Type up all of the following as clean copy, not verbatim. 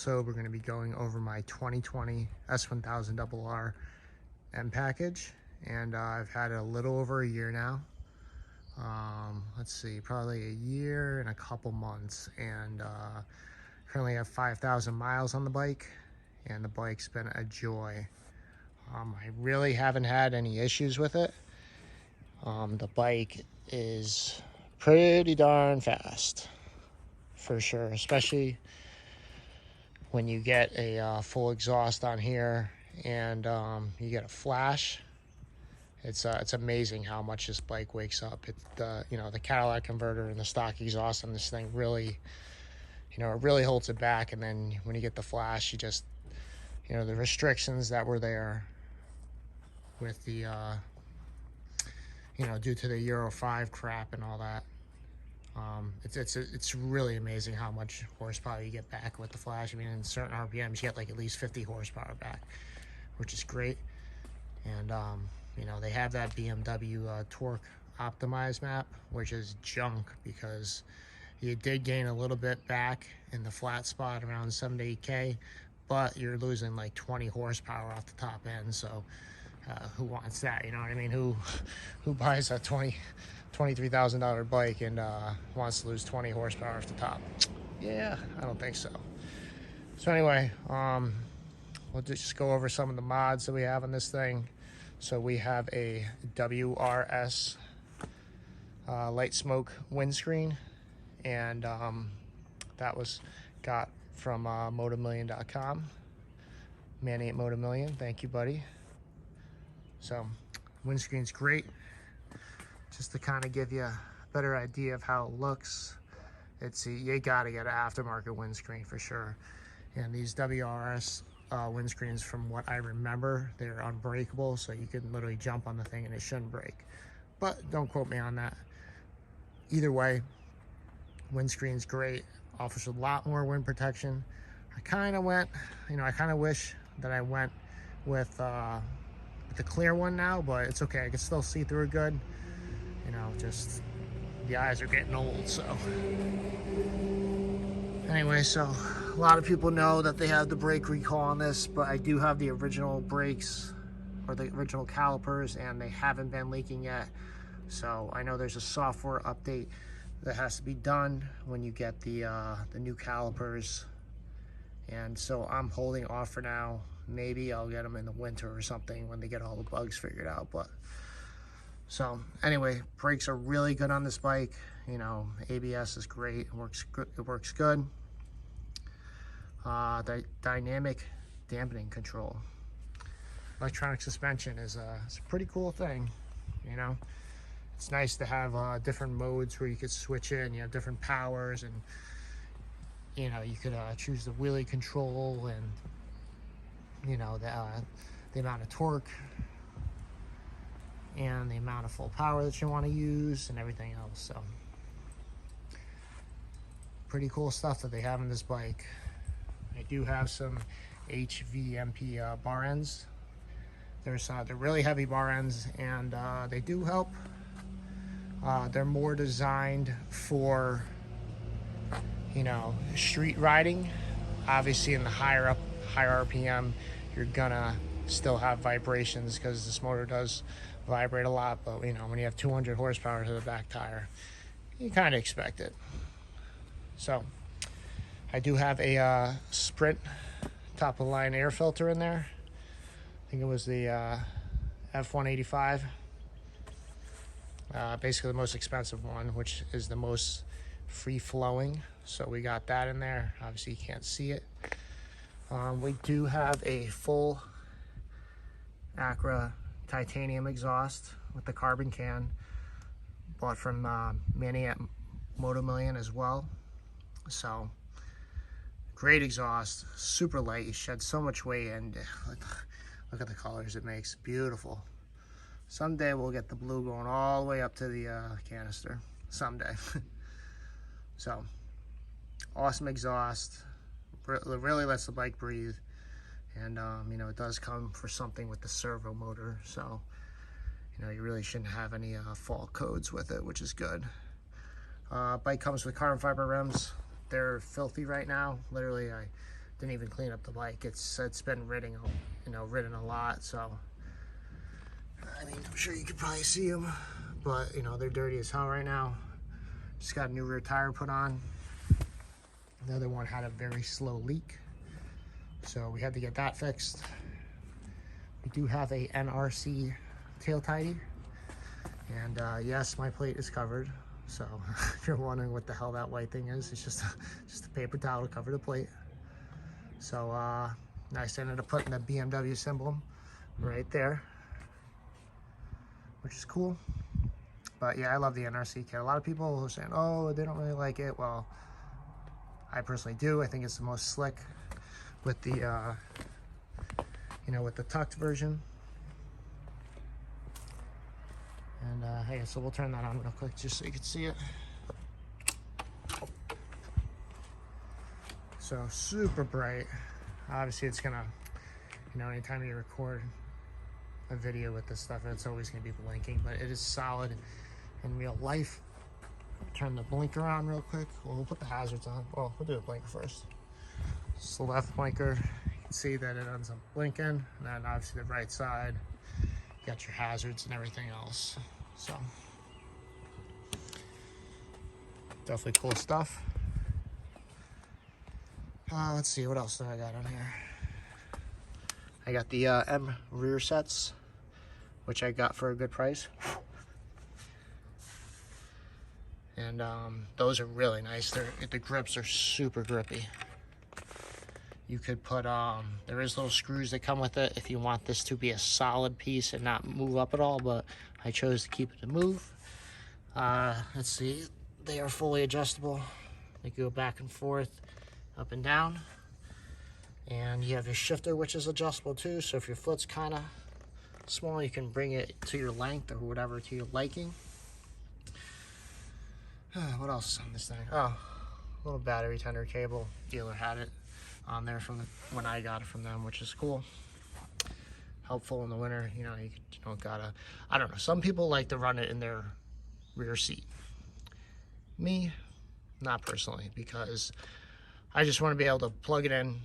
episode, we're going to be going over my 2020 s1000rr M package, and I've had it a little over a year now. Let's see, probably a year and a couple months, and currently have 5,000 miles on the bike, and the bike's been a joy. I really haven't had any issues with it. The bike is pretty darn fast, for sure, especially when you get a full exhaust on here and you get a flash. It's amazing how much this bike wakes up. The Cadillac converter and the stock exhaust on this thing really, it really holds it back. And then when you get the flash, you just, the restrictions that were there with the, due to the Euro 5 crap and all that. It's really amazing how much horsepower you get back with the flash. I mean, in certain RPMs, you get like at least 50 horsepower back, which is great. And they have that BMW torque optimized map, which is junk because you did gain a little bit back in the flat spot around 7 to 8K, but you're losing like 20 horsepower off the top end. So who wants that? You know what I mean? Who buys a $23,000 bike and wants to lose 20 horsepower off the top? Yeah, I don't think so. So anyway, we'll just go over some of the mods that we have on this thing. So we have a WRS light smoke windscreen, and that was got from motomillion.com. Manny at Motomillion, thank you, buddy. So windscreen's great. Just to kind of give you a better idea of how it looks, you gotta get an aftermarket windscreen for sure. And these WRS windscreens, from what I remember, they're unbreakable, so you can literally jump on the thing and it shouldn't break. But don't quote me on that. Either way, windscreen's great, offers a lot more wind protection. I kind of wish that I went with the clear one now, but it's okay. I can still see through it good. Just the eyes are getting old. So anyway, so a lot of people know that they have the brake recall on this, but I do have the original brakes, or the original calipers, and they haven't been leaking yet. So I know there's a software update that has to be done when you get the new calipers, and so I'm holding off for now. Maybe I'll get them in the winter or something when they get all the bugs figured out. But so anyway, brakes are really good on this bike. ABS is great. It works good. The dynamic dampening control, electronic suspension is it's a pretty cool thing. It's nice to have different modes where you could switch in. You have different powers, and you could choose the wheelie control, and the amount of torque and the amount of full power that you want to use and everything else. So pretty cool stuff that they have in this bike. I do have some HVMP bar ends. They're really heavy bar ends, and they do help. They're more designed for street riding. Obviously in the higher RPM, you're gonna still have vibrations because this motor does vibrate a lot. But when you have 200 horsepower to the back tire, you kind of expect it. So I do have a Sprint top of the line air filter in there. I think it was the F185, basically the most expensive one, which is the most free flowing. So we got that in there. Obviously you can't see it. We do have a full Acra titanium exhaust with the carbon can, bought from Manny at Motomillion as well. So great exhaust, super light. You shed so much weight, and look at the colors it makes. Beautiful. Someday we'll get the blue going all the way up to the canister. Someday. So awesome exhaust. Really lets the bike breathe, and it does come for something with the servo motor, so you really shouldn't have any fault codes with it, which is good. Bike comes with carbon fiber rims. They're filthy right now. Literally, I Didn't even clean up the bike. It's been ridden a lot. So I mean, I'm sure you could probably see them, but you know, they're dirty as hell right now. Just got a new rear tire put on. The other one had a very slow leak, so we had to get that fixed. We do have a NRC tail tidy, and yes, my plate is covered. So if you're wondering what the hell that white thing is, it's just a paper towel to cover the plate. So nice, ended up putting the BMW symbol right there, which is cool. But yeah, I love the NRC kit. A lot of people are saying, oh, they don't really like it. Well, I personally do. I think it's the most slick with the with the tucked version. And hey, so we'll turn that on real quick just so you can see it. So super bright. Obviously it's gonna, anytime you record a video with this stuff, it's always gonna be blinking, but it is solid in real life. Turn the blinker on real quick. Well, we'll put the hazards on. Well, we'll do the blinker first. It's the left blinker. You can see that it ends up blinking, and then obviously the right side, you got your hazards and everything else. So definitely cool stuff. Let's see, what else do I got on here? I got the M rear sets, which I got for a good price. And those are really nice. The grips are super grippy. You could put, there is little screws that come with it if you want this to be a solid piece and not move up at all, but I chose to keep it to move. Let's see, they are fully adjustable. They go back and forth, up and down. And you have your shifter, which is adjustable too, so if your foot's kind of small, you can bring it to your length or whatever to your liking. What else is on this thing? Oh, a little battery tender cable. Dealer had it on there from when I got it from them, which is cool. Helpful in the winter. You don't gotta, I don't know, some people like to run it in their rear seat. Me, not personally, because I just want to be able to plug it in,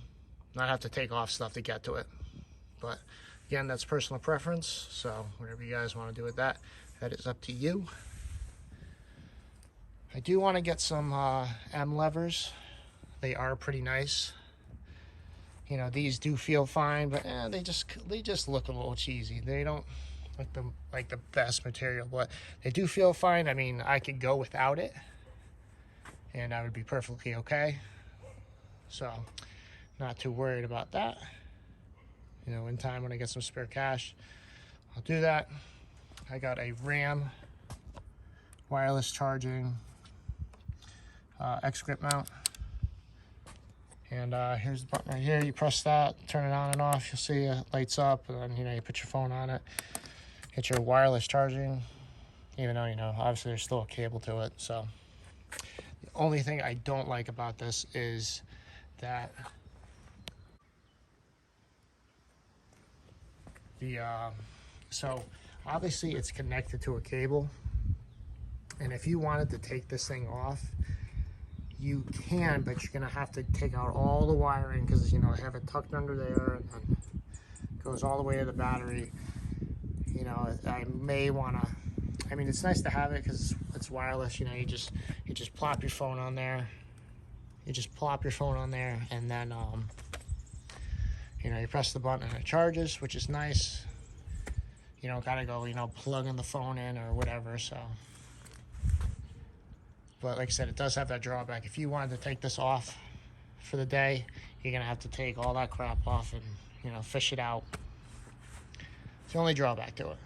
not have to take off stuff to get to it. But again, that's personal preference, so whatever you guys want to do with that, that is up to you. I do want to get some M levers. They are pretty nice. These do feel fine, but they just look a little cheesy. They don't like the best material, but they do feel fine. I mean, I could go without it, and I would be perfectly okay. So, not too worried about that. In time when I get some spare cash, I'll do that. I got a RAM wireless charging X grip mount, and here's the button right here. You press that, turn it on and off. You'll see it lights up, and then you put your phone on it. Get your wireless charging, even though obviously there's still a cable to it. So the only thing I don't like about this is that so obviously it's connected to a cable, and if you wanted to take this thing off, you can, but you're gonna have to take out all the wiring, because I have it tucked under there, and then it goes all the way to the battery. I may wanna, I mean, it's nice to have it because it's wireless. You just plop your phone on there. You just plop your phone on there, and then you press the button and it charges, which is nice. You don't gotta go plugging the phone in or whatever. So, but like I said, it does have that drawback. If you wanted to take this off for the day, you're gonna have to take all that crap off and fish it out. It's the only drawback to it.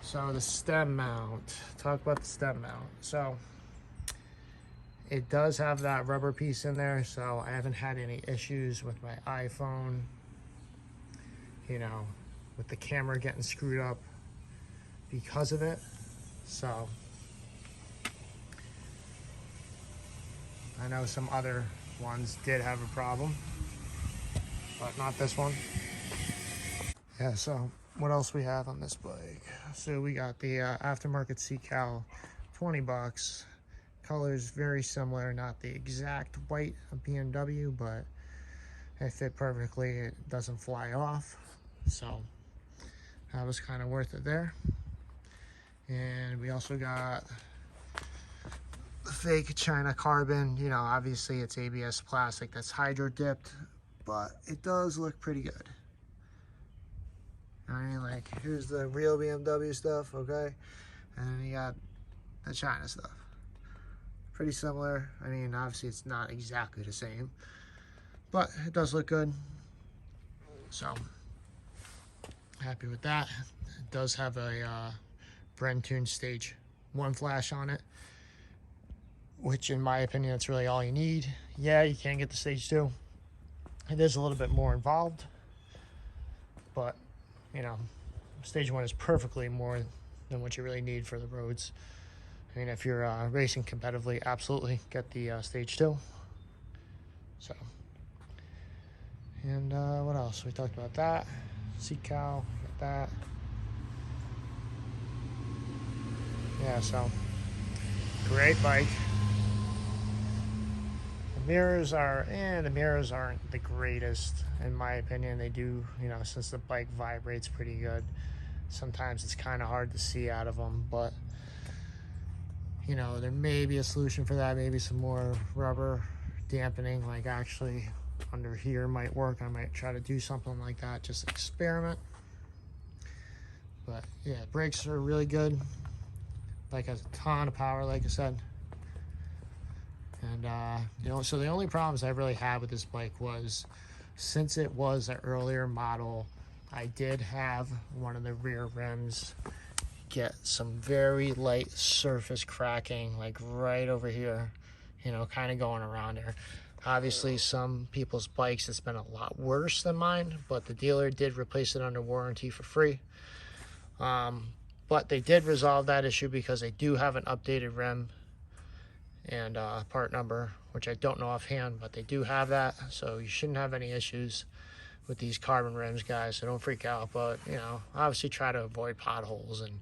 So the stem mount. Talk about the stem mount. So it does have that rubber piece in there, so I haven't had any issues with my iPhone, with the camera getting screwed up because of it. So I know some other ones did have a problem, but not this one. Yeah, so what else we have on this bike? So we got the aftermarket Seacal, $20. color is very similar, not the exact white of BMW, but it fit perfectly. It doesn't fly off, so that was kind of worth it there. And we also got the fake China carbon. You know, obviously it's ABS plastic that's hydro dipped, but it does look pretty good. I mean, like, here's the real BMW stuff, okay? And then you got the China stuff. Pretty similar. I mean, obviously it's not exactly the same, but it does look good. So, happy with that. It does have a Bren-tuned stage 1 flash on it, which in my opinion, that's really all you need. Yeah, you can get the stage 2. It is a little bit more involved, but you know, stage 1 is perfectly more than what you really need for the roads. I mean, if you're racing competitively, absolutely get the stage 2. So, and what else? We talked about that. Seat cow, got that. Yeah, so great bike. The mirrors aren't the greatest in my opinion. They do, you know, since the bike vibrates pretty good, sometimes it's kind of hard to see out of them, but you know, there may be a solution for that. Maybe some more rubber dampening, like actually under here, might work. I might try to do something like that, just experiment. But yeah, brakes are really good. Like a ton of power, like I said. And you know, so the only problems I really had with this bike was, since it was an earlier model, I did have one of the rear rims get some very light surface cracking, like right over here, you know, kind of going around there. Obviously, some people's bikes, it's been a lot worse than mine, but the dealer did replace it under warranty for free. But they did resolve that issue because they do have an updated rim and part number, which I don't know offhand, but they do have that, so you shouldn't have any issues with these carbon rims, guys, so don't freak out. But you know, obviously try to avoid potholes, and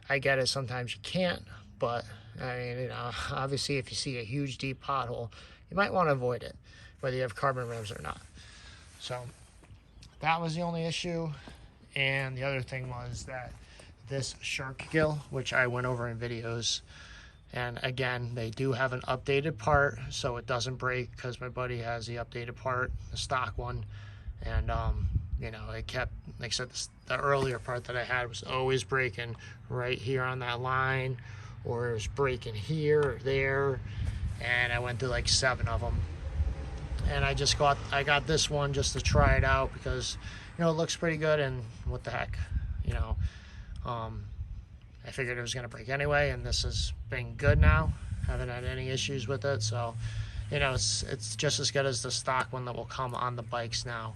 I get it, sometimes you can't, but I mean, you know, obviously if you see a huge deep pothole, you might want to avoid it, whether you have carbon rims or not. So that was the only issue. And the other thing was that this shark gill, which I went over in videos, and again, they do have an updated part, so it doesn't break, because my buddy has the updated part, the stock one. And you know, it kept, like I said, the earlier part that I had was always breaking right here on that line, or it was breaking here or there, and I went through like 7 of them. And I got this one just to try it out, because you know, it looks pretty good, and what the heck, you know, I figured it was going to break anyway, and this has been good now. Haven't had any issues with it, so you know, it's just as good as the stock one that will come on the bikes now,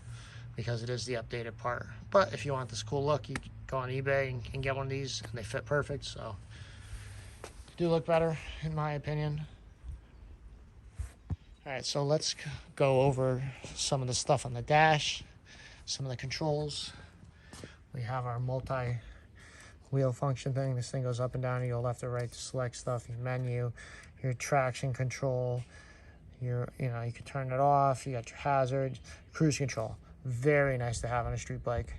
because it is the updated part. But if you want this cool look, you can go on eBay and get one of these, and they fit perfect, so they do look better in my opinion. All right, so let's go over some of the stuff on the dash, some of the controls. We have our multi-wheel function thing. This thing goes up and down. You go left or right to select stuff. Your menu, your traction control. You know, you can turn it off. You got your hazard, cruise control. Very nice to have on a street bike.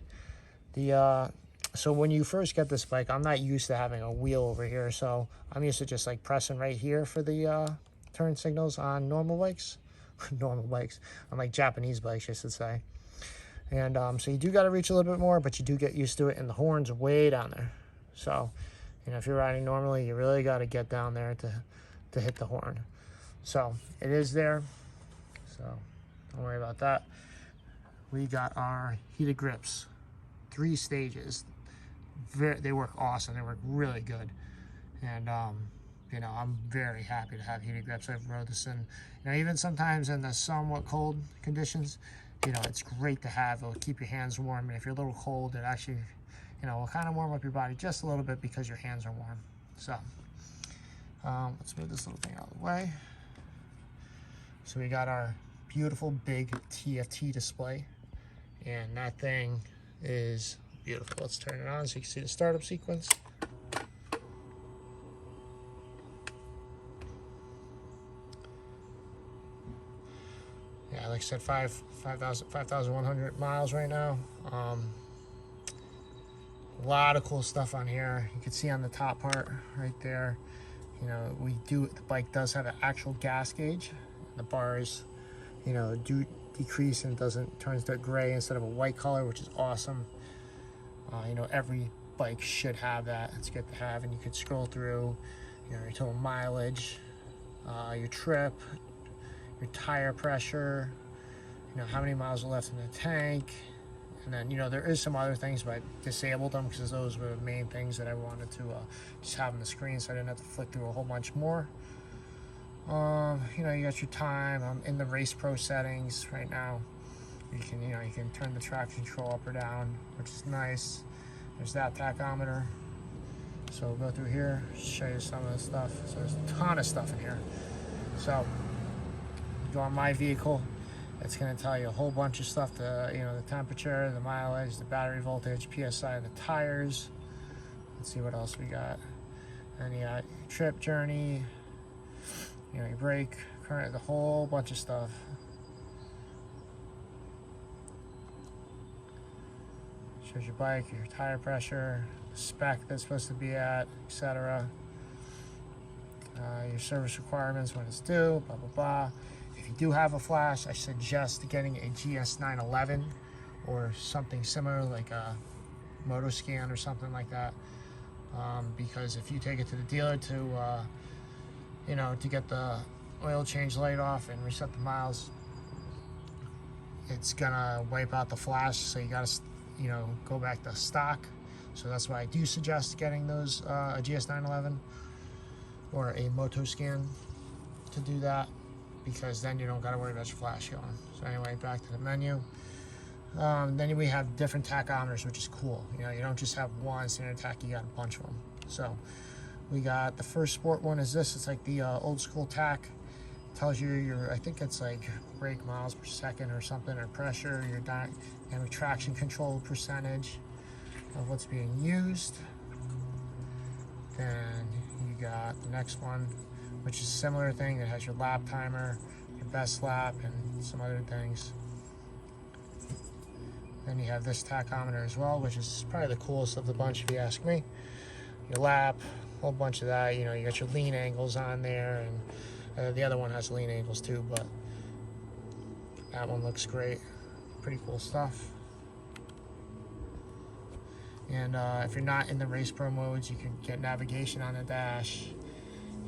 So when you first get this bike, I'm not used to having a wheel over here, so I'm used to just like pressing right here for the turn signals on normal bikes. Normal bikes, on like Japanese bikes, I should say. And so you do got to reach a little bit more, but you do get used to it, and the horn's way down there. So, you know, if you're riding normally, you really got to get down there to hit the horn. So it is there, so don't worry about that. We got our heated grips, 3 stages. They work awesome. They work really good. And you know, I'm very happy to have heated grips. I've rode this in, you know, even sometimes in the somewhat cold conditions, you know, it's great to have. It'll keep your hands warm, and if you're a little cold, it actually, you know, will kind of warm up your body just a little bit because your hands are warm. So let's move this little thing out of the way. So we got our beautiful big TFT display, and that thing is beautiful. Let's turn it on so you can see the startup sequence. yeah, like I said, 5,100 miles right now. A lot of cool stuff on here. You can see on the top part right there, you know, the bike does have an actual gas gauge. The bars, you know, do decrease and turns to gray instead of a white color, which is awesome. You know, every bike should have that. It's good to have. And you could scroll through, you know, your total mileage, your trip, your tire pressure, you know, how many miles are left in the tank. And then, you know, there is some other things, but I disabled them because those were the main things that I wanted to just have on the screen, so I didn't have to flick through a whole bunch more. You know, you got your time. I'm in the Race Pro settings right now. You can turn the traction control up or down, which is nice. There's that tachometer. So we'll go through here, show you some of the stuff. So there's a ton of stuff in here. So go on my vehicle. It's going to tell you a whole bunch of stuff. You know, the temperature, the mileage, the battery voltage, PSI, the tires. Let's see what else we got. And you got your trip journey. You know, your brake, current, the whole bunch of stuff. Shows your bike, your tire pressure, the spec that's supposed to be at, etc. Your service requirements, when it's due, blah, blah, blah. If you do have a flash, I suggest getting a GS911 or something similar, like a Motoscan or something like that. Because if you take it to the dealer to, you know, to get the oil change light off and reset the miles, it's gonna wipe out the flash. So you gotta, you know, go back to stock. So that's why I do suggest getting those, a GS911 or a Motoscan to do that, because then you don't gotta worry about your flash going. So anyway, back to the menu. Then we have different tachometers, which is cool. You know, you don't just have one standard tach, you got a bunch of them. So we got the first sport one is this. It's like the old school tach. Tells you your, I think it's like brake miles per second or something, or pressure, your dynamic traction control percentage of what's being used. Then you got the next one, which is a similar thing. It has your lap timer, your best lap, and some other things. Then you have this tachometer as well, which is probably the coolest of the bunch if you ask me. Your lap, a whole bunch of that. You know, you got your lean angles on there, and the other one has lean angles too, but that one looks great. Pretty cool stuff. And if you're not in the Race Pro modes, you can get navigation on the dash.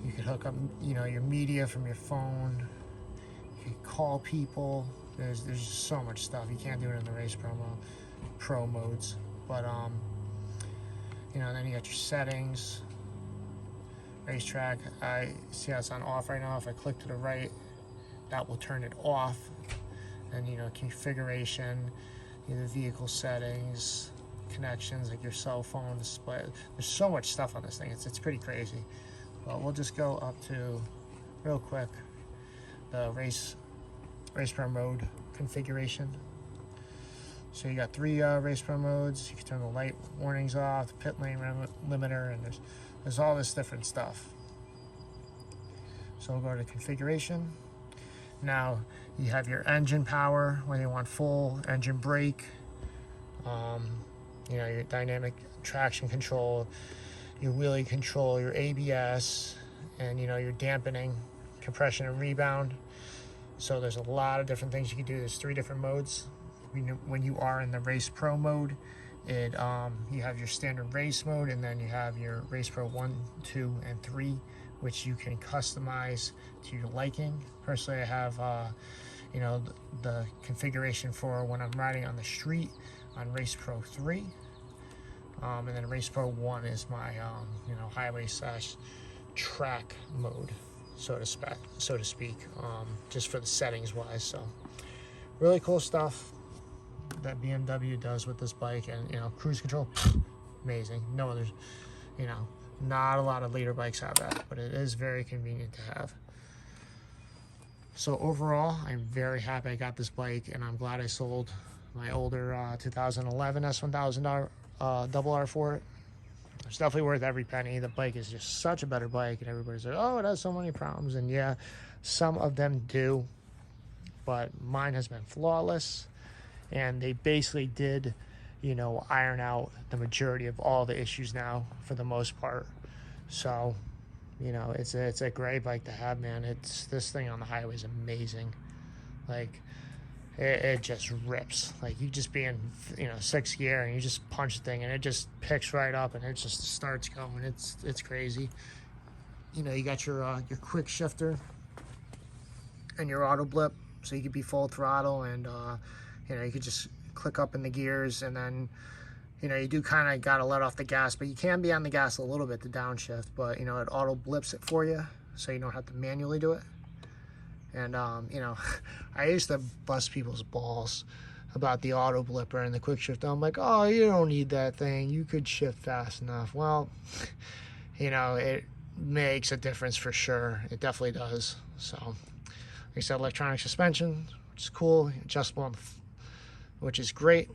You can hook up, you know, your media from your phone. You can call people. There's just so much stuff. You can't do it in the Race Pro modes. But you know, then you got your settings. Racetrack. I see how it's on off right now. If I click to the right, that will turn it off. And you know, configuration, you know, the vehicle settings, connections, like your cell phone display. There's so much stuff on this thing. It's pretty crazy. But we'll just go up to, real quick, the Race Pro mode configuration. So you got 3 Race Pro modes. You can turn the light warnings off, the pit lane limiter, and there's all this different stuff. So we'll go to configuration. Now you have your engine power, whether you want full engine brake, you know, your dynamic traction control, your wheelie control, your ABS, and you know, your dampening, compression, and rebound. So there's a lot of different things you can do. There's 3 different modes. When you are in the Race Pro mode, you have your standard race mode, and then you have your Race Pro 1, 2, and 3, which you can customize to your liking. Personally, I have you know, the configuration for when I'm riding on the street on Race Pro 3. And then Race Pro 1 is my you know, highway / track mode, so to speak, just for the settings wise. So really cool stuff that BMW does with this bike. And you know, cruise control, amazing. No others, you know, not a lot of leader bikes have that, but it is very convenient to have. So overall, I'm very happy I got this bike, and I'm glad I sold my older 2011 s1000rr for it. It's definitely worth every penny. The bike is just such a better bike, and everybody's like, oh, it has so many problems, and yeah, some of them do. but mine has been flawless, and they basically did, you know, iron out the majority of all the issues now for the most part. So, you know, it's a great bike to have, man. This thing on the highway is amazing. Like, it just rips. Like, you just be in, you know, 6th gear and you just punch the thing and it just picks right up and it just starts going. It's crazy. You know, you got your quick shifter and your auto blip, so you could be full throttle, and you know, you could just click up in the gears, and then, you know, you do kind of got to let off the gas, but you can be on the gas a little bit to downshift, but, you know, it auto blips it for you, so you don't have to manually do it. And, you know, I used to bust people's balls about the auto blipper and the quick shift. I'm like, oh, you don't need that thing. You could shift fast enough. Well, you know, it makes a difference for sure. It definitely does. So, like I said, electronic suspension, which is cool, adjustable, which is great.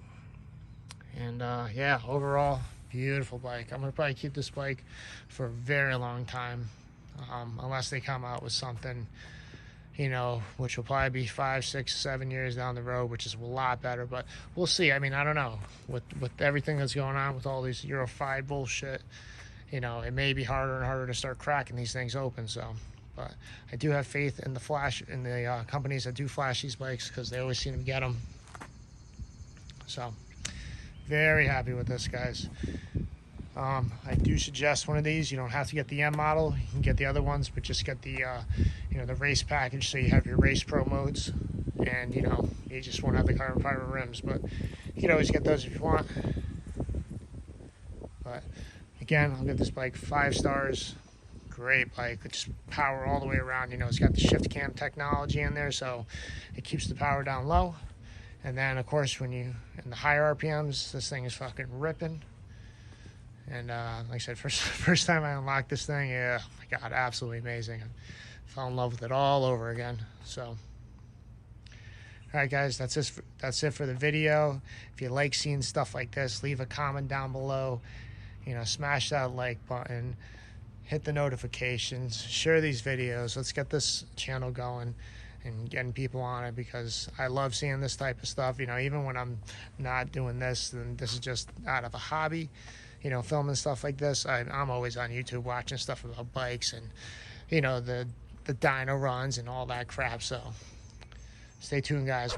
And yeah, overall, beautiful bike. I'm gonna probably keep this bike for a very long time, unless they come out with something, you know, which will probably be 5, 6, 7 years down the road, which is a lot better, but we'll see. I mean, I don't know, with everything that's going on with all these Euro 5 bullshit, you know, it may be harder and harder to start cracking these things open. So, but I do have faith in the companies that do flash these bikes, because they always seem to get them. So, very happy with this, guys. I do suggest one of these. You don't have to get the M model. You can get the other ones, but just get the you know, the race package, so you have your race pro modes, and, you know, you just won't have the carbon fiber rims, but you can always get those if you want. But again, I'll give this bike 5 stars. Great bike. It's just power all the way around. You know, it's got the shift cam technology in there, so it keeps the power down low. And then, of course, when you in the higher RPMs, this thing is fucking ripping. And like I said, first time I unlocked this thing, yeah, oh my God, absolutely amazing. I fell in love with it all over again. So, all right, guys, that's it for the video. If you like seeing stuff like this, leave a comment down below. You know, smash that like button, hit the notifications, share these videos. Let's get this channel going and getting people on it, because I love seeing this type of stuff. You know, even when I'm not doing this, then this is just out of a hobby, you know, filming stuff like this. I'm always on YouTube watching stuff about bikes and, you know, the dyno runs and all that crap. So stay tuned, guys.